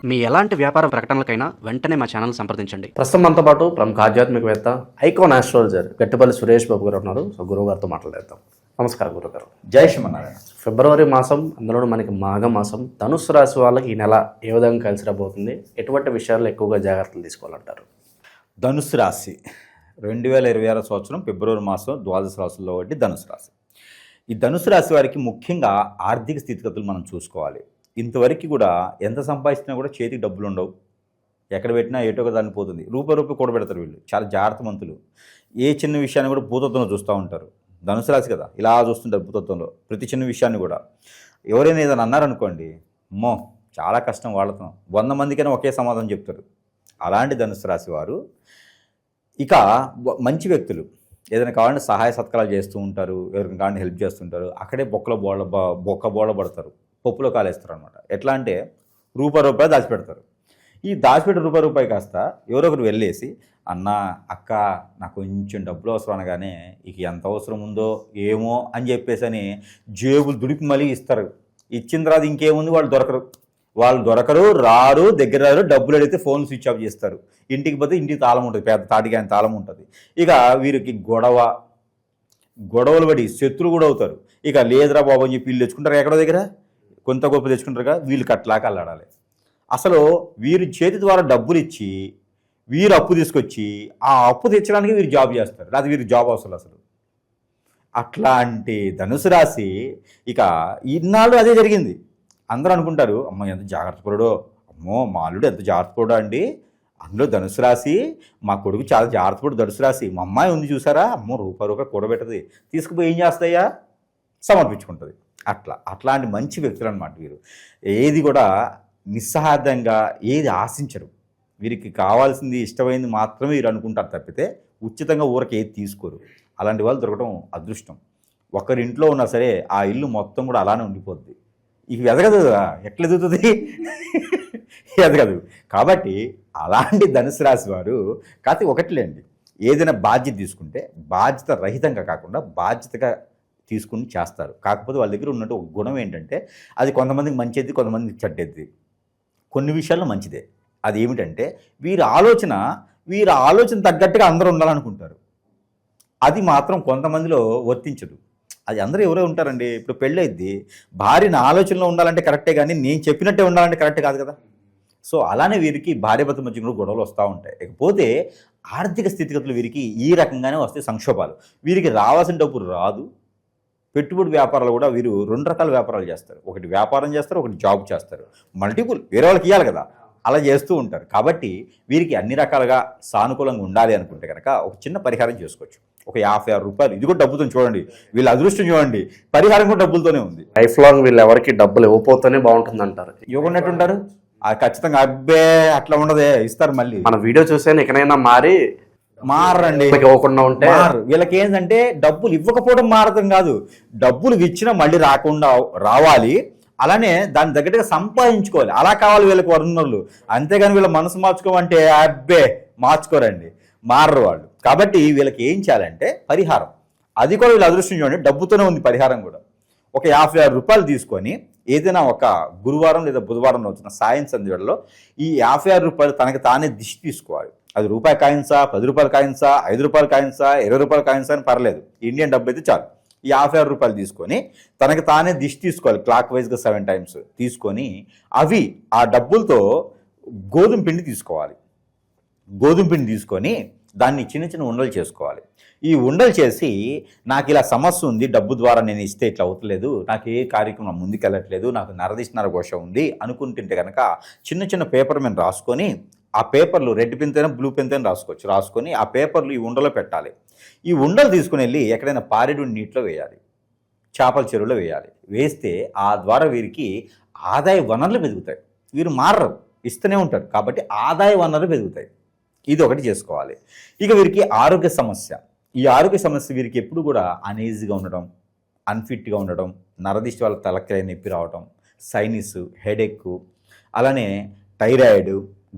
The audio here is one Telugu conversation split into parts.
మీ ఎలాంటి వ్యాపార ప్రకటనలకైనా వెంటనే మా ఛానల్ సంప్రదించండి. ప్రస్తుతం మనతో పాటు ప్రముఖ ఆధ్యాత్మికవేత్త ఐకాన్ ఆస్ట్రాలజర్ గట్టిపల్లి సురేష్ బాబు గారు ఉన్నారు. సో గురువు గారితో మాట్లాడేద్దాం. నమస్కారం గురుగారు. జై శ్రీమన్నారాయణ. ఫిబ్రవరి మాసం, అందులో మనకి మాఘ మాసం, ధనుస్సు రాశి వాళ్ళకి ఈ నెల ఏ విధంగా కలిసి రాబోతుంది, ఎటువంటి విషయాల్లో ఎక్కువగా జాగ్రత్తలు తీసుకోవాలంటారు? ధనుసు రాశి 2026 సంవత్సరం ఫిబ్రవరి మాసం ద్వాదశ రాశుల్లో ఒకటి ధనుసు రాశి. ఈ ధనుసు రాశి వారికి ముఖ్యంగా ఆర్థిక స్థితిగతులు మనం చూసుకోవాలి. ఇంతవరకు కూడా ఎంత సంపాదించినా కూడా చేతికి డబ్బులు ఉండవు. ఎక్కడ పెట్టినా ఏటో ఒక దాన్ని పోతుంది. రూపాయి కూడబెడతారు వీళ్ళు. చాలా జాగ్రత్తమంతులు. ఏ చిన్న విషయాన్ని కూడా భూతత్వంలో చూస్తూ ఉంటారు. ధనుసు రాశి కదా, ఇలా చూస్తుంటారు భూతత్వంలో ప్రతి చిన్న విషయాన్ని కూడా. ఎవరైనా ఏదైనా అన్నారనుకోండి, అమ్మో చాలా కష్టం వాళ్ళతో, 100 మందికైనా ఒకే సమాధానం చెప్తారు. అలాంటి ధనుసు రాశి వారు ఇక మంచి వ్యక్తులు, ఏదైనా కావాలంటే సహాయ సత్కారాలు చేస్తూ ఉంటారు, ఎవరికి కావాలంటే హెల్ప్ చేస్తుంటారు. అక్కడే బొక్క బోళ్ళ పడతారు, పప్పులో కాలేస్తారు అనమాట. ఎట్లా అంటే రూపాయి దాచిపెడతారు. ఈ దాచిపెట్టే రూపాయి కాస్త ఎవరొకరు వెళ్ళేసి, అన్న అక్క నాకు కొంచెం డబ్బులు అవసరం అనగానే ఇక ఎంత అవసరం ఉందో ఏమో అని చెప్పేసి అని జేబులు దుడిపి మళ్ళీ ఇస్తారు. ఇచ్చిన తర్వాత ఇంకేముంది, వాళ్ళు దొరకరు, రారు, దగ్గర రారు. డబ్బులు అడిగితే ఫోన్ స్విచ్ ఆఫ్ చేస్తారు. ఇంటికి పోతే ఇంటికి తాళం ఉంటుంది, పెద్ద తాటికి తాళం ఉంటుంది. ఇక వీరికి గొడవలు పడి శత్రువు కూడా అవుతారు. ఇక లేదురా బాబు అని చెప్పి వీళ్ళు తెచ్చుకుంటారు, ఎక్కడో దగ్గర కొంత గొప్ప తెచ్చుకుంటారుగా, వీళ్ళు కట్లాక అల్లాడాలి. అసలు వీరి చేతి ద్వారా డబ్బులు ఇచ్చి వీరు అప్పు తీసుకొచ్చి ఆ అప్పు తెచ్చడానికి వీరు జాబ్ చేస్తారు, లేదా వీరు జాబ్ అవసరం అసలు. అట్లాంటి ధనుసు రాశి ఇక ఇన్నాళ్ళు అదే జరిగింది. అందరూ అనుకుంటారు, అమ్మ ఎంత జాగ్రత్తపరుడో, అమ్మో మా అల్లుడు ఎంత జాగ్రత్తపరుడో అండి, అందులో ధనుసు రాశి, మా కొడుకు చాలా జాగ్రత్తపడు ధనుసు రాశి, మా అమ్మాయి ఉంది చూసారా, అమ్మో రూపాయి కూడబెట్టది, తీసుకుపోయి ఏం చేస్తాయా, సమర్పించుకుంటుంది. అట్లాంటి మంచి వ్యక్తులు అనమాట వీరు. ఏది కూడా నిస్సహార్థంగా ఏది ఆశించరు. వీరికి కావాల్సింది ఇష్టమైంది మాత్రమే వీరు అనుకుంటారు తప్పితే ఉచితంగా ఊరికి ఏది తీసుకోరు. అలాంటి వాళ్ళు దొరకడం అదృష్టం. ఒకరింట్లో ఉన్నా సరే ఆ ఇల్లు మొత్తం కూడా అలానే ఉండిపోద్ది. ఇక ఎదగదు కదా, ఎట్లా ఎదుగుతుంది, ఎదగదు. కాబట్టి అలాంటి ధనుసు రాశి వారు కాకపోతే ఒకటిలేండి, ఏదైనా బాధ్యత తీసుకుంటే బాధ్యత రహితంగా కాకుండా బాధ్యతగా తీసుకుని చేస్తారు. కాకపోతే వాళ్ళ దగ్గర ఉన్నట్టు ఒక గుణం ఏంటంటే, అది కొంతమందికి మంచిది, కొంతమందికి చెడ్డది. కొన్ని విషయాల్లో మంచిదే. అది ఏమిటంటే వీరి ఆలోచన తగ్గట్టుగా అందరూ ఉండాలనుకుంటారు. అది మాత్రం కొంతమందిలో వర్తించదు. అది అందరూ ఎవరో ఉంటారండి. ఇప్పుడు పెళ్ళైద్ది, భార్య నా ఆలోచనలో ఉండాలంటే కరెక్టే, కానీ నేను చెప్పినట్టే ఉండాలంటే కరెక్ట్ కాదు కదా. సో అలానే వీరికి భార్యాభర్త మధ్య కూడా గొడవలు వస్తూ ఉంటాయి. ఇకపోతే ఆర్థిక స్థితిగతులు వీరికి ఈ రకంగానే వస్తాయి, సంక్షోభాలు. వీరికి రావాల్సిన డబ్బు రాదు. పెట్టుబడి వ్యాపారాలు కూడా వీరు 2 రకాల వ్యాపారాలు చేస్తారు. ఒకటి వ్యాపారం చేస్తారు, ఒకటి జాబ్ చేస్తారు. మల్టిపుల్ వేరే వాళ్ళకి ఇవ్వాలి కదా, అలా చేస్తూ ఉంటారు. కాబట్టి వీరికి అన్ని రకాలుగా సానుకూలంగా ఉండాలి అనుకుంటే కనుక ఒక చిన్న పరిహారం చేసుకోవచ్చు. ఒక 56 రూపాయలు, ఇది కూడా డబ్బుతో చూడండి, వీళ్ళ అదృష్టం చూడండి, పరిహారం కూడా డబ్బులతోనే ఉంది. లైఫ్ లాంగ్ వీళ్ళు ఎవరికి డబ్బులు ఇవ్వకపోతేనే బాగుంటుంది అంటారు. ఇవ్వకున్నట్టుంటారు, ఖచ్చితంగా అబ్బే అట్లా ఉండదే, ఇస్తారు. మళ్ళీ మన వీడియో చూసాను, ఎక్కడైనా మారండి, ఇవ్వకుండా ఉంటే వీళ్ళకి ఏంటంటే డబ్బులు ఇవ్వకపోవడం మారడం కాదు, డబ్బులు ఇచ్చినా మళ్ళీ రావాలి. అలానే దాని తగ్గట్టుగా సంపాదించుకోవాలి. అలా కావాలి వీళ్ళకి వరుణులు. అంతేగాని వీళ్ళ మనసు మార్చుకోమంటే అబ్బే మార్చుకోరండి, మారరు వాళ్ళు. కాబట్టి వీళ్ళకి ఏం చేయాలంటే పరిహారం, అది కూడా వీళ్ళ అదృష్టం చూడండి, డబ్బుతోనే ఉంది పరిహారం కూడా. ఒక 56 రూపాయలు తీసుకొని ఏదైనా ఒక గురువారం లేదా బుధవారం వచ్చిన సాయం సంధ్యలో ఈ 56 రూపాయలు తనకి తానే దిష్టి తీసుకోవాలి. అది రూపాయి కాయిన్సా, 10 రూపాయల కాయిన్సా, 5 రూపాయల కాయిన్సా, 20 రూపాయల కాయిన్సా అని పర్లేదు, ఇండియన్ డబ్బు అయితే చాలు. ఈ 56 రూపాయలు తీసుకొని తనకి తానే దిష్టి తీసుకోవాలి, క్లాక్ వైజ్గా 7 టైమ్స్ తీసుకొని అవి ఆ డబ్బులతో గోధుమ పిండి తీసుకోవాలి. గోధుమ పిండి తీసుకొని దాన్ని చిన్న చిన్న ఉండలు చేసుకోవాలి. ఈ ఉండలు చేసి, నాకు ఇలా సమస్య ఉంది, డబ్బు ద్వారా నేను ఇస్తే ఇట్లా అవుతలేదు, నాకు ఏ కార్యక్రమం ముందుకెళ్ళట్లేదు, నాకు నరదిష్టి నరఘోష ఉంది అనుకుంటుంటే కనుక చిన్న చిన్న పేపర్ మీద రాసుకొని, ఆ పేపర్లు రెడ్ పెన్తోనే బ్లూ పెన్తోనే రాసుకోవచ్చు, రాసుకొని ఆ పేపర్లు ఈ ఉండలో పెట్టాలి. ఈ ఉండలు తీసుకుని వెళ్ళి ఎక్కడైనా పారేడు నీటిలో వేయాలి, చేపల చెరువులో వేయాలి. వేస్తే ఆ ద్వారా వీరికి ఆదాయ వనరులు పెరుగుతాయి. వీరు మారరు, ఇస్తూనే ఉంటారు. కాబట్టి ఆదాయ వనరులు పెరుగుతాయి. ఇది ఒకటి చేసుకోవాలి. ఇక వీరికి ఆరోగ్య సమస్య, ఈ ఆరోగ్య సమస్య వీరికి ఎప్పుడు కూడా అనీజీగా ఉండడం, అన్ఫిట్గా ఉండడం, నరదిష్టి వల్ల తలకాయ నొప్పి రావడం, సైనిస్, హెడేక్, అలానే థైరాయిడ్,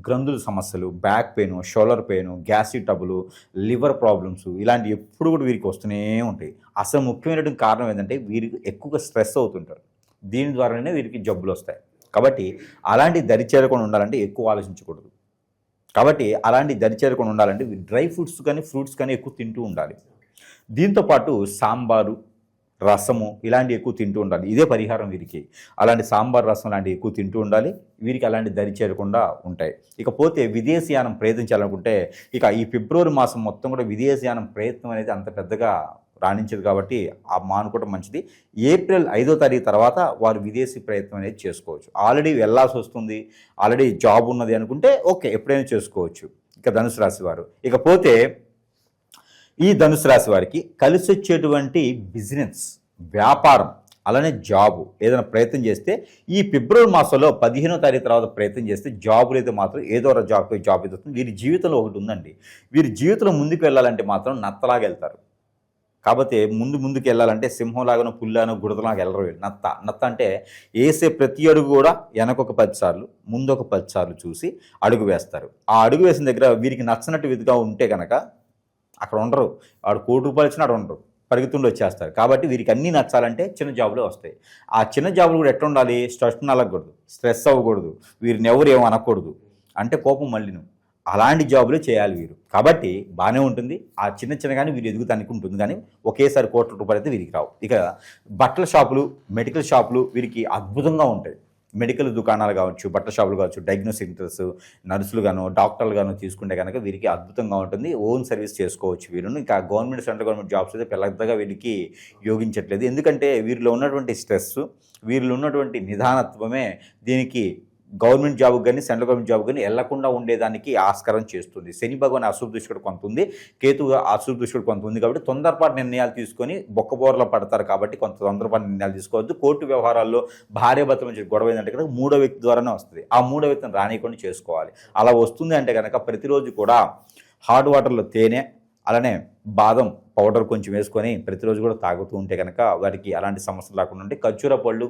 గ్రంథుల సమస్యలు, back pain, shoulder pain, gastric trouble, liver problems, ఇలాంటి ఎప్పుడు కూడా వీరికి వస్తూనే ఉంటాయి. అసలు ముఖ్యమైనటువంటి కారణం ఏంటంటే వీరికి ఎక్కువగా స్ట్రెస్ అవుతుంటారు. దీని ద్వారానే వీరికి జబ్బులు వస్తాయి. కాబట్టి అలాంటి దరి చేరకుండా ఉండాలంటే ఎక్కువ ఆలోచించకూడదు. కాబట్టి అలాంటి దరి చేరకుండా ఉండాలంటే డ్రై ఫ్రూట్స్ కానీ ఫ్రూట్స్ కానీ ఎక్కువ తింటూ ఉండాలి. దీంతోపాటు సాంబారు, రసము ఇలాంటివి ఎక్కువ తింటూ ఉండాలి. ఇదే పరిహారం వీరికి. అలాంటి సాంబార్, రసం లాంటివి ఎక్కువ తింటూ ఉండాలి. వీరికి అలాంటి దరి చేరకుండా ఉంటాయి. ఇకపోతే విదేశీయానం ప్రయత్నించాలనుకుంటే ఇక ఈ ఫిబ్రవరి మాసం మొత్తం కూడా విదేశీయానం ప్రయత్నం అనేది అంత పెద్దగా రాణించదు కాబట్టి ఆ మానుకోవడం మంచిది. ఏప్రిల్ 5వ తారీఖు తర్వాత వారు విదేశీ ప్రయత్నం అనేది చేసుకోవచ్చు. ఆల్రెడీ వెళ్ళాల్సి వస్తుంది, ఆల్రెడీ జాబ్ ఉన్నది అనుకుంటే ఓకే, ఎప్పుడైనా చేసుకోవచ్చు. ఇక ధనుసు రాశి వారు. ఇకపోతే ఈ ధనుసు రాశి వారికి కలిసి వచ్చేటువంటి బిజినెస్, వ్యాపారం, అలానే జాబు ఏదైనా ప్రయత్నం చేస్తే ఈ ఫిబ్రవరి మాసంలో 15వ తారీఖు తర్వాత ప్రయత్నం చేస్తే జాబులు అయితే మాత్రం ఏదో ఒక జాబ్ అయితే వస్తుంది. వీరి జీవితంలో ఒకటి ఉందండి, వీరి జీవితంలో ముందుకు వెళ్ళాలంటే మాత్రం నత్తలాగా వెళ్తారు. కాబట్టి ముందుకు వెళ్ళాలంటే సింహంలాగానో పుల్లానో గుడతలాగా వెళ్ళరు. నత్త అంటే వేసే ప్రతి అడుగు కూడా వెనకొక 10 సార్లు ముందొక 10 సార్లు చూసి అడుగు వేస్తారు. ఆ అడుగు వేసిన దగ్గర వీరికి నచ్చినట్టు విధిగా ఉంటే కనుక అక్కడ ఉండరు. వాడు ₹1,00,00,000 ఇచ్చినా అక్కడ ఉండరు, పరిగెత్తుండి వచ్చేస్తారు. కాబట్టి వీరికి అన్నీ నచ్చాలంటే చిన్న జాబులే వస్తాయి. ఆ చిన్న జాబులు కూడా ఎట్లా ఉండాలి? స్ట్రెస్ అలగకూడదు, స్ట్రెస్ అవ్వకూడదు, వీరిని ఎవరు ఏమో అనకూడదు, అంటే కోపం మళ్ళీను అలాంటి జాబులే చేయాలి వీరు. కాబట్టి బాగానే ఉంటుంది. ఆ చిన్న కానీ వీరు ఎదుగుతానికి ఉంటుంది, కానీ ఒకేసారి ₹1,00,00,000 అయితే వీరికి రావు. ఇక బట్టల షాపులు, మెడికల్ షాపులు వీరికి అద్భుతంగా ఉంటాయి. మెడికల్ దుకాణాలు కావచ్చు, బట్టల షాపులు కావచ్చు, డయాగ్నోస్టిక్ సెంటర్స్, నర్సులు గాను, డాక్టర్లు గాను తీసుకుంటే కనుక వీరికి అద్భుతంగా ఉంటుంది. ఓన్ సర్వీస్ చేసుకోవచ్చు వీరును. ఇంకా గవర్నమెంట్, సెంట్రల్ గవర్నమెంట్ జాబ్స్ అయితే పెద్దగా వీరికి యోగించట్లేదు. ఎందుకంటే వీరిలో ఉన్నటువంటి స్ట్రెస్, వీరిలో ఉన్నటువంటి నిదానత్వమే దీనికి గవర్నమెంట్ జాబ్ కానీ సెంట్రల్ గవర్నమెంట్ జాబ్ కానీ వెళ్లకుండా ఉండేదానికి ఆస్కారం చేస్తుంది. శని భగవాన్ అశుభ దృష్టి కూడా కొంత ఉంది, కేతు అశుభ దృష్టి కూడా కొంత ఉంది. కాబట్టి తొందరపాటు నిర్ణయాలు తీసుకొని బొక్కబోర్లో పడతారు. కాబట్టి కొంత తొందరపాటు నిర్ణయాలు తీసుకోవద్దు. కోర్టు వ్యవహారాల్లో భార్యాభర్తల మధ్య గొడవ ఏంటంటే కనుక 3వ వ్యక్తి ద్వారానే వస్తుంది. ఆ 3వ వ్యక్తిని రానియకుండా చేసుకోవాలి. అలా వస్తుంది అంటే కనుక ప్రతిరోజు కూడా హాట్ వాటర్లో తేనె, అలానే బాదం పౌడర్ కొంచెం వేసుకొని ప్రతిరోజు కూడా తాగుతూ ఉంటే కనుక వారికి అలాంటి సమస్యలు రాకుండా ఉంటే, ఖర్జూర పళ్ళు,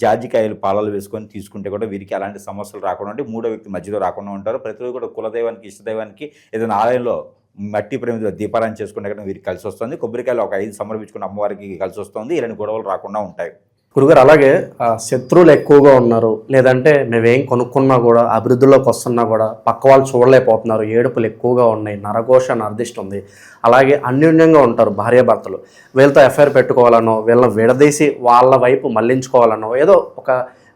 జాజికాయలు పాలలు వేసుకొని తీసుకుంటే కూడా వీరికి అలాంటి సమస్యలు రాకుండా ఉంటే 3వ వ్యక్తి మధ్యలో రాకుండా ఉంటారు. ప్రతిరోజు కూడా కులదైవానికి, ఇష్టదైవానికి ఏదైనా ఆలయంలో మట్టి ప్రేమ దీపారాయణ చేసుకుంటే కనుక వీరికి కలిసి వస్తుంది. కొబ్బరికాయలు ఒక 5 సమర్పించుకున్న అమ్మవారికి కలిసి వస్తుంది. ఇలాంటి గొడవలు రాకుండా ఉంటాయి. గురుగారు, అలాగే శత్రువులు ఎక్కువగా ఉన్నారు, లేదంటే మేమేం కొనుక్కున్నా కూడా అభివృద్ధిలోకి వస్తున్నా కూడా పక్క వాళ్ళు చూడలేకపోతున్నారు, ఏడుపులు ఎక్కువగా ఉన్నాయి, నరఘోష, నరదిష్టి ఉంది, అలాగే అన్యోన్యంగా ఉంటారు భార్యాభర్తలు, వీళ్ళతో ఎఫ్ఐఆర్ పెట్టుకోవాలనో, వీళ్ళని విడదీసి వాళ్ళ వైపు మళ్లించుకోవాలనో, ఏదో ఒక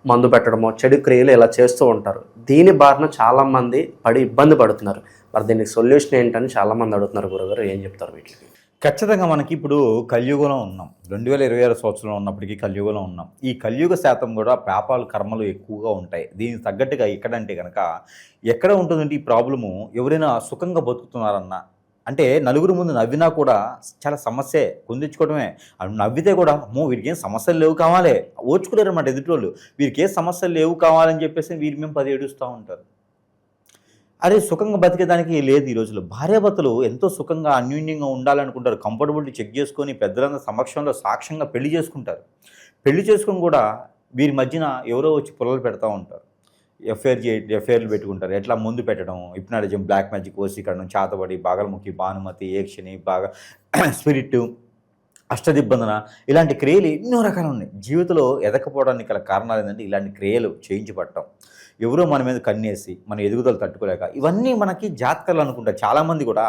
మందు పెట్టడమో, చెడు క్రియలు ఇలా చేస్తూ ఉంటారు. దీని బారిన చాలామంది పడి ఇబ్బంది పడుతున్నారు. మరి దీనికి సొల్యూషన్ ఏంటని చాలామంది అడుగుతున్నారు. గురుగారు ఏం చెప్తారు వీటికి? ఖచ్చితంగా మనకి ఇప్పుడు కలియుగంలో ఉన్నాం. 2026 సంవత్సరంలో ఉన్నప్పటికీ కలియుగంలో ఉన్నాం. ఈ కలియుగ శాతం కూడా పాపాలు, కర్మలు ఎక్కువగా ఉంటాయి. దీనికి తగ్గట్టుగా ఎక్కడంటే కనుక ఎక్కడ ఉంటుందంటే ఈ ప్రాబ్లము, ఎవరైనా సుఖంగా బతుకుతున్నారన్నా, అంటే నలుగురు ముందు నవ్వినా కూడా చాలా సమస్యే, కొందించుకోవడమే. నవ్వితే కూడా అమ్మో వీరికి ఏం సమస్యలు లేవు కావాలి, ఓర్చుకోలేరు అన్నమాట ఎదుటివాళ్ళు. వీరికి ఏ సమస్యలు లేవు కావాలని చెప్పేసి వీరి మేము 10 ఏడుస్తూ ఉంటారు. అరే సుఖంగా బతికేదానికి లేదు. ఈ రోజుల్లో భార్యాభర్తలు ఎంతో సుఖంగా అన్యోన్యంగా ఉండాలనుకుంటారు. కంఫర్టబిలిటీ చెక్ చేసుకొని పెద్దలందరి సమక్షంలో సాక్ష్యంగా పెళ్లి చేసుకుంటారు. పెళ్లి చేసుకొని కూడా వీరి మధ్యన ఎవరో వచ్చి పొలలు పెడతా ఉంటారు. ఎఫ్ఐఆర్లు పెట్టుకుంటారు. ఎట్లా ముందు పెట్టడం, హిప్నాటిజం, బ్లాక్ మ్యాజిక్, వశీకరణం, చాతబడి, బాగలముఖి, భానుమతి, ఏక్షిని, బాగా స్పిరిట్, అష్టదిబ్బందన, ఇలాంటి క్రియలు ఎన్నో రకాలు ఉన్నాయి. జీవితంలో ఎదకపోవడానికి గల కారణాలు ఏంటంటే ఇలాంటి క్రియలు చేయించబడటం, ఎవరో మన మీద కన్నేసి మన ఎదుగుదల తట్టుకోలేక, ఇవన్నీ మనకి జాతకాలు అనుకుంటారు చాలామంది కూడా.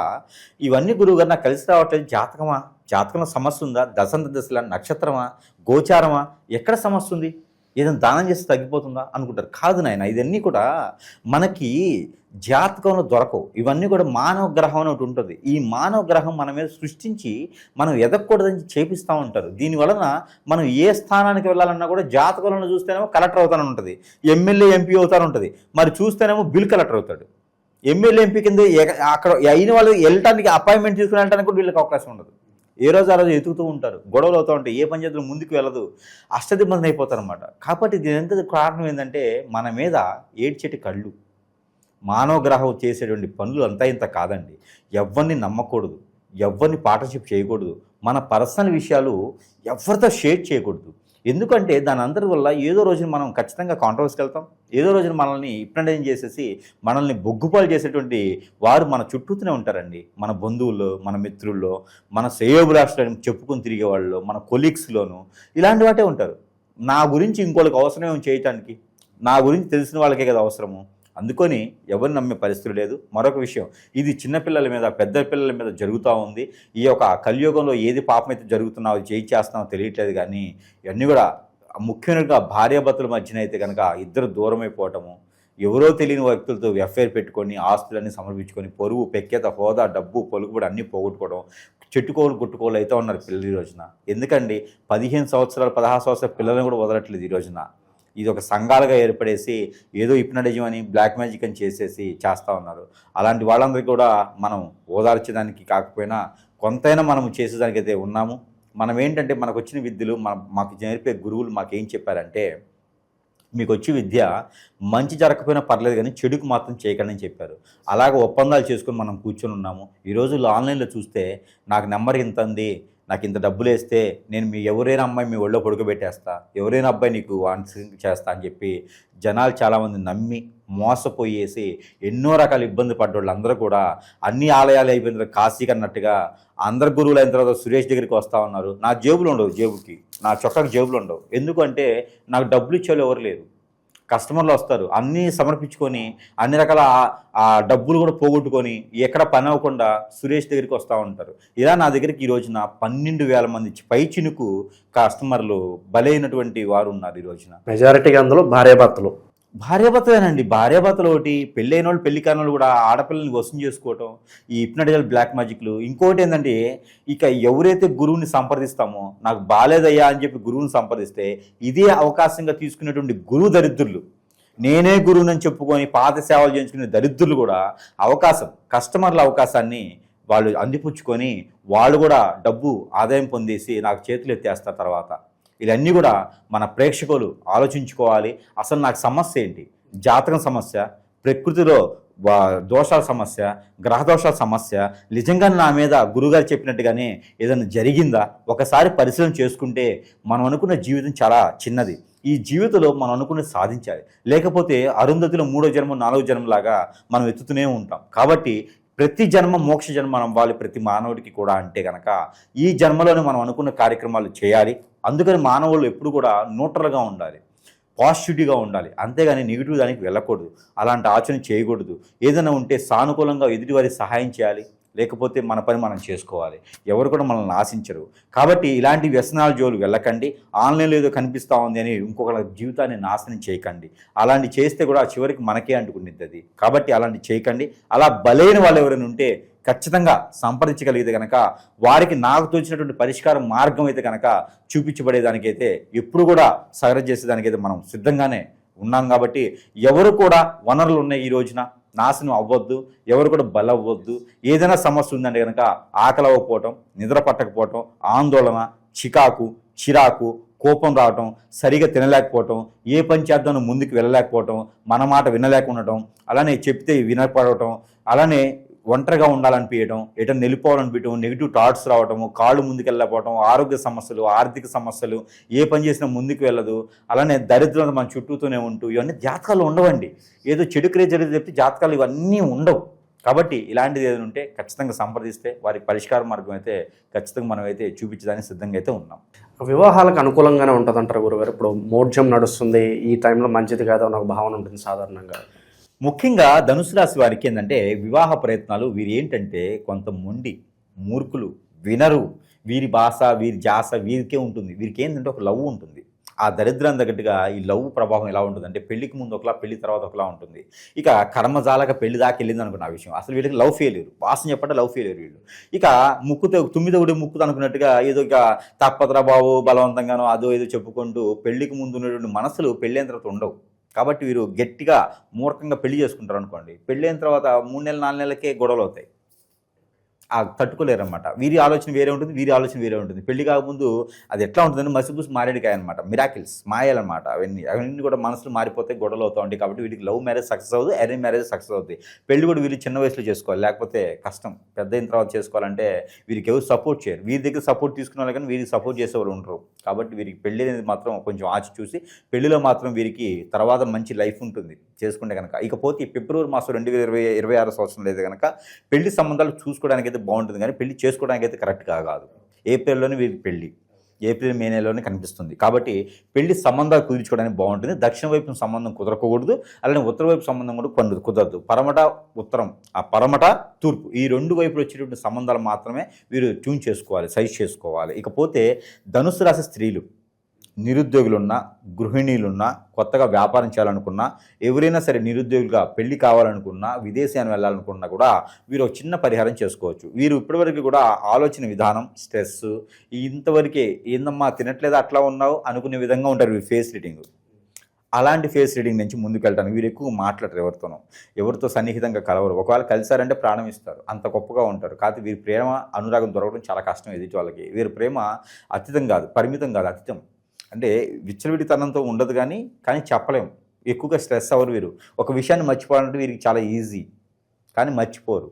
ఇవన్నీ గురువుగారు నాకు కలిసి రావట్లేదు, జాతకమా, జాతకంలో సమస్య ఉందా, దశల నక్షత్రమా, గోచారమా, ఎక్కడ సమస్య ఉంది, ఏదైనా దానం చేస్తే తగ్గిపోతుందా అనుకుంటారు. కాదు నాయన, ఇవన్నీ కూడా మనకి జాతకంలో దొరకవు. ఇవన్నీ కూడా మానవ గ్రహం అని ఒకటి ఉంటుంది. ఈ మానవ గ్రహం మన మీద సృష్టించి మనం ఎదగకూడదని చేపిస్తూ ఉంటారు. దీనివలన మనం ఏ స్థానానికి వెళ్ళాలన్నా కూడా జాతకంలో చూస్తేనేమో కలెక్టర్ అవుతానని ఉంటుంది, ఎమ్మెల్యే, ఎంపీ అవుతాను ఉంటుంది. మరి చూస్తేనేమో బిల్ కలెక్టర్ అవుతాడు. ఎమ్మెల్యే, ఎంపీ కింద అక్కడ అయిన వాళ్ళు వెళ్ళటానికి, అపాయింట్మెంట్ తీసుకుని వెళ్ళడానికి కూడా వీళ్ళకి అవకాశం ఉండదు. ఏ రోజు ఆ రోజు ఎతుకుతూ ఉంటారు, గొడవలు అవుతూ ఉంటాయి, ఏ పంచాయతీలో ముందుకు వెళ్ళదు, అష్టదిబ్బంది అయిపోతారు అనమాట. కాబట్టి దీనంతా కారణం ఏంటంటే మన మీద ఏడ్చేటి కళ్ళు. మానవ గ్రహం చేసేటువంటి పనులు అంతా ఇంత కాదండి. ఎవరిని నమ్మకూడదు, ఎవరిని పార్ట్నర్షిప్ చేయకూడదు, మన పర్సనల్ విషయాలు ఎవరితో షేర్ చేయకూడదు. ఎందుకంటే దాని అందరి వల్ల ఏదో రోజున మనం ఖచ్చితంగా కాంట్రవర్సీకి వెళ్తాం. ఏదో రోజున మనల్ని హిప్నటైజ్ చేసేసి మనల్ని బొగ్గుపాలు చేసేటువంటి వారు మన చుట్టూతూనే ఉంటారండి. మన బంధువుల్లో, మన మిత్రుల్లో, మన శ్రేయోభిలాషులను చెప్పుకొని తిరిగే వాళ్ళు, మన కొలీగ్స్లోను ఇలాంటి వాటే ఉంటారు. నా గురించి ఇంకోళ్ళకి అవసరమేమో చేయటానికి, నా గురించి తెలిసిన వాళ్ళకే కదా అవసరము. అందుకొని ఎవరిని నమ్మే పరిస్థితి లేదు. మరొక విషయం, ఇది చిన్నపిల్లల మీద పెద్ద పిల్లల మీద జరుగుతూ ఉంది. ఈ యొక్క కలియుగంలో ఏది పాపమైతే జరుగుతున్నావో చేస్తున్నావో తెలియట్లేదు. కానీ ఇవన్నీ కూడా ముఖ్యంగా భార్యాభర్తల మధ్యన అయితే కనుక ఇద్దరు దూరమైపోవటము, ఎవరో తెలియని వ్యక్తులతో ఎఫ్ఐఆర్ పెట్టుకొని ఆస్తులన్నీ సమర్పించుకొని పొరుగు పెక్కేత హోదా డబ్బు పలుకుబడి అన్నీ పోగొట్టుకోవడం, చెట్టుకోలు గుట్టుకోలు అయితే ఉన్నారు పిల్లలు ఈ రోజున. ఎందుకండి 15 సంవత్సరాలు 16 సంవత్సరాల పిల్లలను కూడా వదలట్లేదు ఈ రోజున. ఇది ఒక సంఘాలుగా ఏర్పడేసి ఏదో హిప్నటిజం అని బ్లాక్ మ్యాజిక్ అని చేస్తూ ఉన్నారు. అలాంటి వాళ్ళందరికీ కూడా మనం ఓదార్చడానికి కాకపోయినా కొంతైనా మనం చేసేదానికైతే ఉన్నాము. మనం ఏంటంటే మనకు వచ్చిన విద్యలు మాకు నేర్పే గురువులు మాకేం చెప్పారంటే, మీకు వచ్చి విద్య మంచి జరగకపోయినా పర్లేదు కానీ చెడుకు మాత్రం చేయకండి అని చెప్పారు. అలాగే ఒప్పందాలు చేసుకొని మనం కూర్చొని ఉన్నాము. ఈ రోజుల్లో ఆన్లైన్లో చూస్తే నాకు నెంబర్ ఇంత ఉంది, నాకు ఇంత డబ్బులు వేస్తే నేను ఎవరైనా అమ్మాయి మీ ఒళ్ళో పడుకోబెట్టేస్తా, ఎవరైనా అబ్బాయి నీకు ఆన్సరింగ్ చేస్తా అని చెప్పి జనాలు చాలామంది నమ్మి మోసపోయేసి ఎన్నో రకాల ఇబ్బంది పడ్డోళ్ళు అందరూ కూడా అన్ని ఆలయాలు అయిపోయిన తర్వాత కాశీకి అన్నట్టుగా అందరు గురువులు అయిన తర్వాత సురేష్ దగ్గరికి వస్తూ ఉన్నారు. నా జేబులు ఉండవు, జేబుకి నా చొక్కాకి జేబులు ఉండవు. ఎందుకంటే నాకు డబ్బులు ఇచ్చేవాళ్ళు ఎవరు లేరు. కస్టమర్లు వస్తారు, అన్నీ సమర్పించుకొని అన్ని రకాల ఆ డబ్బులు కూడా పోగొట్టుకొని ఎక్కడ పని అవ్వకుండా సురేష్ దగ్గరికి వస్తూ ఉంటారు. ఇలా నా దగ్గరికి ఈ రోజున 12,000 మంది పై చినుకు కస్టమర్లు బలైనటువంటి వారు ఉన్నారు ఈ రోజున. మెజారిటీగా అందులో భార్యాభర్తలేనండి. భార్యాభర్తలు ఒకటి, పెళ్ళైన వాళ్ళు పెళ్లి కాని వాళ్ళు కూడా ఆడపిల్లల్ని వశం చేసుకోవటం, ఈ హిప్నటిజల్ బ్లాక్ మ్యాజిక్లు. ఇంకోటి ఏంటంటే, ఇక ఎవరైతే గురువుని సంప్రదిస్తామో నాకు బాలేదయ్యా అని చెప్పి గురువుని సంప్రదిస్తే ఇదే అవకాశంగా తీసుకునేటువంటి గురువు దరిద్రులు, నేనే గురువునని చెప్పుకొని పాత సేవలు చేయించుకునే దరిద్రులు కూడా కస్టమర్ల అవకాశాన్ని వాళ్ళు అందిపుచ్చుకొని వాళ్ళు కూడా డబ్బు ఆదాయం పొందేసి నాకు చేతులు ఎత్తేస్తారు తర్వాత. ఇవన్నీ కూడా మన ప్రేక్షకులు ఆలోచించుకోవాలి. అసలు నాకు సమస్య ఏంటి? జాతకం సమస్య, ప్రకృతిలో దోషాల సమస్య, గ్రహ దోషాల సమస్య, నిజంగా నా మీద గురుగారు చెప్పినట్టుగానే ఏదైనా జరిగిందా? ఒకసారి పరిశీలన చేసుకుంటే మనం అనుకున్న జీవితం చాలా చిన్నది. ఈ జీవితంలో మనం అనుకున్నది సాధించాలి. లేకపోతే అరుంధతిలో 3వ జన్మ 4వ జన్మలాగా మనం ఎత్తుతూనే ఉంటాం. కాబట్టి ప్రతి జన్మ మోక్ష జన్మ అవ్వాలి ప్రతి మానవుడికి కూడా. అంటే కనుక ఈ జన్మలోనే మనం అనుకున్న కార్యక్రమాలు చేయాలి. అందుకని మానవులు ఎప్పుడు కూడా న్యూట్రల్గా ఉండాలి, పాజిటివిటీగా ఉండాలి. అంతేగాని నెగిటివ్ దానికి వెళ్ళకూడదు, అలాంటి ఆచరణ చేయకూడదు. ఏదైనా ఉంటే సానుకూలంగా ఎదుటివారికి సహాయం చేయాలి, లేకపోతే మన పని మనం చేసుకోవాలి. ఎవరు కూడా మనల్ని ఆశించరు. కాబట్టి ఇలాంటి వ్యసనాల జోలు వెళ్ళకండి. ఆన్లైన్లో ఏదో కనిపిస్తూ ఉంది అని ఇంకొకరి జీవితాన్ని నాశనం చేయకండి. అలాంటి చేస్తే కూడా చివరికి మనకే అంటుకునేది అది. కాబట్టి అలాంటి చేయకండి. అలా బలైన వాళ్ళు ఎవరైనా ఉంటే ఖచ్చితంగా సంప్రదించగలిగితే కనుక వారికి నాకు తోచినటువంటి పరిష్కార మార్గం అయితే కనుక చూపించబడేదానికైతే ఎప్పుడు కూడా సగర చేసేదానికైతే మనం సిద్ధంగానే ఉన్నాం. కాబట్టి ఎవరు కూడా వనరులు ఉన్నాయి ఈ రోజున నాశనం అవ్వద్దు, ఎవరు కూడా బలవ్వద్దు. ఏదైనా సమస్య ఉందంటే కనుక ఆకలి అవ్వకపోవటం, నిద్ర పట్టకపోవటం, ఆందోళన, చిరాకు, కోపం రావటం, సరిగా తినలేకపోవటం, ఏ పని చేద్దాం ముందుకు వెళ్ళలేకపోవటం, మన మాట వినలేకుండటం, అలానే చెప్తే వినపడటం, అలానే ఒంటరిగా ఉండాలనిపించడం, ఎటన్నా వెళ్ళిపోవాలనిపించడం, నెగిటివ్ థాట్స్ రావటము, కాళ్ళు ముందుకు వెళ్ళకపోవడం, ఆరోగ్య సమస్యలు, ఆర్థిక సమస్యలు, ఏ పని చేసినా ముందుకు వెళ్ళదు, అలానే దరిద్రం మన చుట్టూతోనే ఉంటూ ఇవన్నీ జాతకాలు ఉండవండి. ఏదో చెడు క్రియ జరిగితే చెప్తే జాతకాలు ఇవన్నీ ఉండవు. కాబట్టి ఇలాంటిది ఏదైనా ఉంటే ఖచ్చితంగా సంప్రదిస్తే వారికి పరిష్కార మార్గం అయితే ఖచ్చితంగా మనం అయితే చూపించడానికి సిద్ధంగా అయితే ఉన్నాం. వివాహాలకు అనుకూలంగానే ఉంటుందంటారు గురుగారు. ఇప్పుడు మోడ్జం నడుస్తుంది, ఈ టైంలో మంచిది కాదు అన్న ఒక భావన ఉంటుంది సాధారణంగా. ముఖ్యంగా ధనుసు రాశి వారికి ఏంటంటే వివాహ ప్రయత్నాలు వీరు ఏంటంటే కొంత మొండి మూర్ఖులు, వినరు. వీరి భాష, వీరి జాస వీరికే ఉంటుంది. వీరికి ఏంటంటే ఒక లవ్ ఉంటుంది. ఆ దరిద్రం తగ్గట్టుగా ఈ లవ్ ప్రభావం ఎలా ఉంటుందంటే పెళ్లికి ముందు ఒకలా, పెళ్లి తర్వాత ఒకలా ఉంటుంది. ఇక కర్మజాలక పెళ్లి దాకా వెళ్ళింది అనుకున్న ఆ విషయం. అసలు వీళ్ళకి లవ్ ఫెయిల్యూర్, భాషను చెప్పంటే లవ్ ఫెయిల్యూర్ వీళ్ళు. ఇక తుమ్మిదొకటి ముక్కుతో అనుకున్నట్టుగా ఏదో ఇక తప్పతరా బాబు బలవంతంగానో అదో ఏదో చెప్పుకుంటూ పెళ్లికి ముందు ఉన్నటువంటి మనసులు పెళ్ళైన తర్వాత ఉండవు. కాబట్టి వీరు గట్టిగా మూర్ఖంగా పెళ్లి చేసుకుంటారు అనుకోండి. పెళ్ళైన తర్వాత 3 నెలలు 4 నెలలకే గొడవలు అవుతాయి. తట్టుకోలేరు అనమాట. వీరి ఆలోచన వేరే ఉంటుంది, వీరి ఆలోచన వేరే ఉంటుంది. పెళ్లి కాకముందు అది ఎట్లా ఉంటుందంటే మసిపూసి మారేడికాయ అనమాట, మిరాకిల్స్, మాయాలన్నమాట. అవన్నీ కూడా మనసులు మారిపోతే గొడవలు అవుతూ ఉంటాయి. కాబట్టి వీటికి లవ్ మ్యారేజ్ సక్సెస్ అవుతుంది, అరేంజ్ మ్యారేజ్ సక్సెస్ అవుతుంది. పెళ్లి కూడా వీళ్ళు చిన్న వయసులో చేసుకోవాలి, లేకపోతే కష్టం. పెద్ద అయిన తర్వాత చేసుకోవాలంటే వీరికి ఎవరు సపోర్ట్ చేయరు. వీరి దగ్గర సపోర్ట్ తీసుకున్న వాళ్ళు కానీ వీరికి సపోర్ట్ చేసేవాళ్ళు ఉండరు. కాబట్టి వీరికి పెళ్లి అనేది మాత్రం కొంచెం ఆచి చూసి పెళ్లిలో మాత్రం వీరికి తర్వాత మంచి లైఫ్ ఉంటుంది చేసుకుంటే కనుక. ఇకపోతే ఫిబ్రవరి మాసం 2026 సంవత్సరం లేదు కనుక పెళ్లి సంబంధాలు చూసుకోవడానికి అయితే బాగుంటుంది, కానీ పెళ్లి చేసుకోవడానికి అయితే కరెక్ట్గా కాదు. ఏప్రిల్లోనే వీరికి పెళ్లి, ఏప్రిల్ మే నెలలోనే కనిపిస్తుంది. కాబట్టి పెళ్లి సంబంధాలు కుదుర్చుకోవడానికి బాగుంటుంది. దక్షిణ వైపు సంబంధం కుదరకూడదు, అలానే ఉత్తర వైపు సంబంధం కూడా కుదరదు. పరమట ఉత్తరం, ఆ పరమట తూర్పు, ఈ రెండు వైపులు వచ్చేటువంటి సంబంధాలు మాత్రమే వీరు ట్యూన్ చేసుకోవాలి, సైజ్ చేసుకోవాలి. ఇకపోతే ధనుసు రాశి స్త్రీలు, నిరుద్యోగులున్నా, గృహిణీలున్నా, కొత్తగా వ్యాపారం చేయాలనుకున్నా, ఎవరైనా సరే నిరుద్యోగులుగా పెళ్లి కావాలనుకున్నా, విదేశాన్ని వెళ్ళాలనుకున్నా కూడా వీరు ఒక చిన్న పరిహారం చేసుకోవచ్చు. వీరు ఇప్పటివరకు కూడా ఆలోచన విధానం, స్ట్రెస్, ఇంతవరకే ఏందమ్మా తినట్లేదా అట్లా ఉన్నావు అనుకునే విధంగా ఉంటారు వీరు ఫేస్ రీడింగ్. అలాంటి ఫేస్ రీడింగ్ నుంచి ముందుకు వెళ్ళడానికి వీరు ఎక్కువ మాట్లాడరు, ఎవరితో సన్నిహితంగా కలవరు. ఒకవేళ కలిసారంటే ప్రాణం ఇస్తారు, అంత గొప్పగా ఉంటారు. కాకపోతే వీరి ప్రేమ అనురాగం దొరకడం చాలా కష్టం ఎదుటి వాళ్ళకి. వీరి ప్రేమ అతీతం కాదు, పరిమితం కాదు, అతీతం. అంటే విచ్చలవిడితనంతో ఉండదు, కానీ చెప్పలేం. ఎక్కువగా స్ట్రెస్ అవ్వరు వీరు. ఒక విషయాన్ని మర్చిపోవాలంటే వీరికి చాలా ఈజీ, కానీ మర్చిపోరు,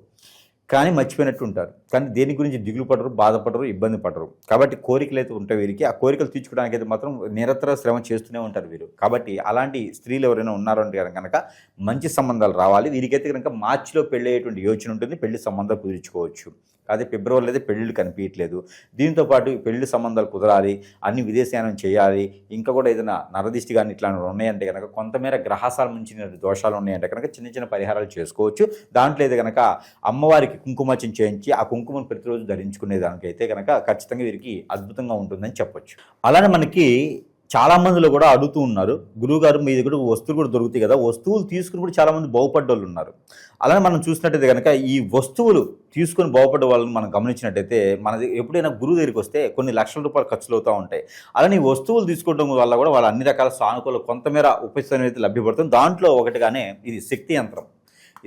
కానీ మర్చిపోయినట్టు ఉంటారు. కానీ దేని గురించి దిగులు పడరు, బాధపడరు, ఇబ్బంది పడరు. కాబట్టి కోరికలు అయితే ఉంటాయి వీరికి. ఆ కోరికలు తీర్చుకోవడానికి అయితే మాత్రం నిరంతర శ్రమ చేస్తూనే ఉంటారు వీరు. కాబట్టి అలాంటి స్త్రీలు ఎవరైనా ఉన్నారంటే కనుక మంచి సంబంధాలు రావాలి. వీరికైతే కనుక మార్చిలో పెళ్ళి అయ్యేటువంటి యోచన ఉంటుంది, పెళ్లి సంబంధాలు కుదుర్చుకోవచ్చు. అదే ఫిబ్రవరిలో అయితే పెళ్ళిళ్ళు కనిపించట్లేదు. దీంతోపాటు పెళ్లి సంబంధాలు కుదరాలి, అన్ని విదేశయానం చేయాలి, ఇంకా కూడా ఏదైనా నరదిష్టి కానీ ఇట్లాంటివి ఉన్నాయంటే కనుక, కొంతమేర గ్రహాసాల మించిన దోషాలు ఉన్నాయంటే కనుక చిన్న చిన్న పరిహారాలు చేసుకోవచ్చు. దాంట్లో అయితే కనుక అమ్మవారికి కుంకుమార్చన చేయించి ఆ కుంకుమను ప్రతిరోజు ధరించుకునే దానికైతే కనుక ఖచ్చితంగా వీరికి అద్భుతంగా ఉంటుందని చెప్పొచ్చు. అలానే మనకి చాలా మందిలో కూడా అడుగుతూ ఉన్నారు, గురువుగారు మీ దగ్గర వస్తువులు కూడా దొరుకుతాయి కదా, వస్తువులు తీసుకుని కూడా చాలామంది బాగుపడ్డ వాళ్ళు ఉన్నారు. అలానే మనం చూసినట్టయితే కనుక ఈ వస్తువులు తీసుకొని బాగుపడ్డ వాళ్ళని మనం గమనించినట్టయితే మనది ఎప్పుడైనా గురువు దగ్గరికి వస్తే కొన్ని లక్షల రూపాయలు ఖర్చులు అవుతూ ఉంటాయి. అలానే ఈ వస్తువులు తీసుకోవడం వల్ల కూడా వాళ్ళు అన్ని రకాల సానుకూల కొంతమేర ఉపశమనం అయితే లభ్యపడుతుంది. దాంట్లో ఒకటిగానే ఇది శక్తి యంత్రం.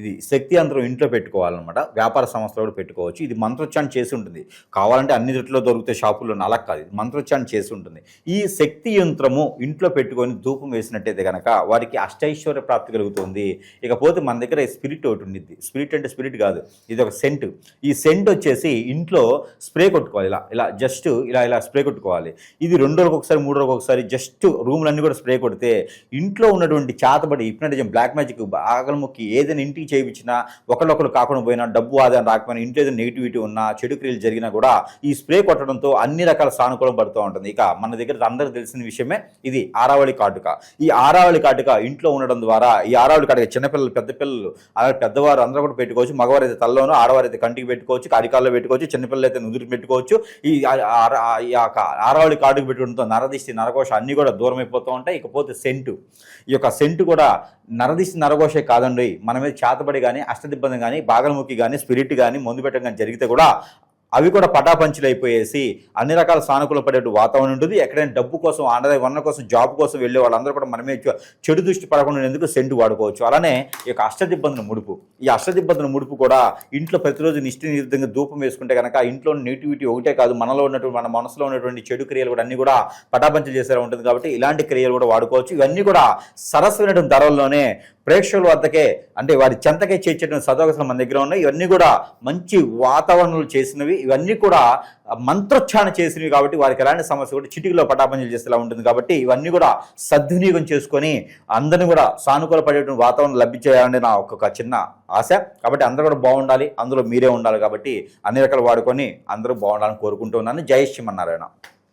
ఇది శక్తి యంత్రం ఇంట్లో పెట్టుకోవాలన్నమాట. వ్యాపార సంస్థలో కూడా పెట్టుకోవచ్చు. ఇది మంత్రోచ్చారణ చేసి ఉంటుంది. కావాలంటే అన్ని రేట్లో దొరికితే షాపుల్లో అలా కాదు, ఇది మంత్రోచ్చారణ చేసి ఉంటుంది. ఈ శక్తి యంత్రము ఇంట్లో పెట్టుకొని ధూపం వేసినట్టయితే కనుక వారికి అష్టైశ్వర్య ప్రాప్తి కలుగుతుంది. ఇకపోతే మన దగ్గర స్పిరిట్ ఒకటి ఉండిద్ది. స్పిరిట్ అంటే స్పిరిట్ కాదు, ఇది ఒక సెంట్. ఈ సెంట్ వచ్చేసి ఇంట్లో స్ప్రే కొట్టుకోవాలి. ఇలా జస్ట్ ఇలా స్ప్రే కొట్టుకోవాలి. ఇది 2 రోజులకు ఒకసారి 3 రోజులకు ఒకసారి జస్ట్ రూమ్లన్నీ కూడా స్ప్రే కొడితే ఇంట్లో ఉన్నటువంటి చేతబడి, హిప్నటిజం, బ్లాక్ మ్యాజిక్, ఆగలముక్కి ఏదైనా ఇంటికి చేయించినా, ఒకళ్ళొకరు కాకుండా పోయినా, డబ్బు ఆదాయం రాకపోయినా, ఇంట్లో ఏదైనా నెగిటివిటీ ఉన్నా, చెడు క్రియలు జరిగినా కూడా ఈ స్ప్రే కొట్టడంతో అన్ని రకాల సానుకూలం పడుతూ ఉంటుంది. ఇక మన దగ్గర అందరికీ తెలిసిన విషయమే ఇది ఆరావళి కాటుక. ఈ ఆరావళి కాటుక ఇంట్లో ఉండడం ద్వారా ఈ ఆరావళి కాటుక చిన్నపిల్లలు, పెద్ద పిల్లలు, అలాగే పెద్దవారు అందరూ కూడా పెట్టుకోవచ్చు. మగవారు అయితే తలలోనూ, ఆడవారు అయితే కంటికి పెట్టుకోవచ్చు, కారికాల్లో పెట్టుకోవచ్చు, చిన్నపిల్లలు అయితే నుదురు పెట్టుకోవచ్చు. ఈ ఆరావళి కాటుకు పెట్టుకోవడంతో నరదిష్టి, నరకోశ అన్నీ కూడా దూరం అయిపోతూ ఉంటాయి. ఇకపోతే సెంటు, ఈ యొక్క సెంటు కూడా నరదిష్టి, నరకోశే కాదండి, మన మీద చేతబడి కానీ, అష్టదిబ్బంది కానీ, బాగలముఖి కానీ, స్పిరిట్ కానీ, మందు పెట్టడం కానీ జరిగితే కూడా అవి కూడా పటాపంచులు అయిపోయేసి అన్ని రకాల సానుకూల పడే వాతావరణం ఉంటుంది. ఎక్కడైనా డబ్బు కోసం, ఆదాయ వనరుల కోసం, జాబ్ కోసం వెళ్ళే వాళ్ళందరూ కూడా మనమే చెడు దృష్టి పడకుండా ఎందుకు సెంటు వాడుకోవచ్చు. అలానే ఈ యొక్క అష్టదిబ్బందుల ముడుపు, ఈ అష్టదిబ్బందుల ముడుపు కూడా ఇంట్లో ప్రతిరోజు నిష్ఠితంగా ధూపం వేసుకుంటే కనుక ఇంట్లో నెగిటివిటీ ఒకటే కాదు, మనలో ఉన్నటువంటి, మన మనసులో ఉన్నటువంటి చెడు క్రియలు కూడా అన్ని కూడా పటాపంచలు చేసేలా ఉంటుంది. కాబట్టి ఇలాంటి క్రియలు కూడా వాడుకోవచ్చు. ఇవన్నీ కూడా సరస్వైనటువంటి ధరల్లోనే ప్రేక్షకుల వద్దకే, అంటే వారి చెంతకే చేర్చేటువంటి సదవకాశాలు మన దగ్గర ఉన్నాయి. ఇవన్నీ కూడా మంచి వాతావరణంలో చేసినవి, ఇవన్నీ కూడా మంత్రోచ్చారణ చేసినవి. కాబట్టి వారికి ఎలాంటి సమస్య కూడా చిటికలో పటాపంచలు చేసేలా ఉంటుంది. కాబట్టి ఇవన్నీ కూడా సద్వినియోగం చేసుకొని అందరినీ కూడా సానుకూల పడేటువంటి వాతావరణం లభించేయాలని నా ఒక చిన్న ఆశ. కాబట్టి అందరూ కూడా బాగుండాలి, అందులో మీరే ఉండాలి. కాబట్టి అన్ని రకాలు వాడుకొని అందరూ బాగుండాలని కోరుకుంటూ ఉన్నాను. జై శ్రీమన్నారాయణ.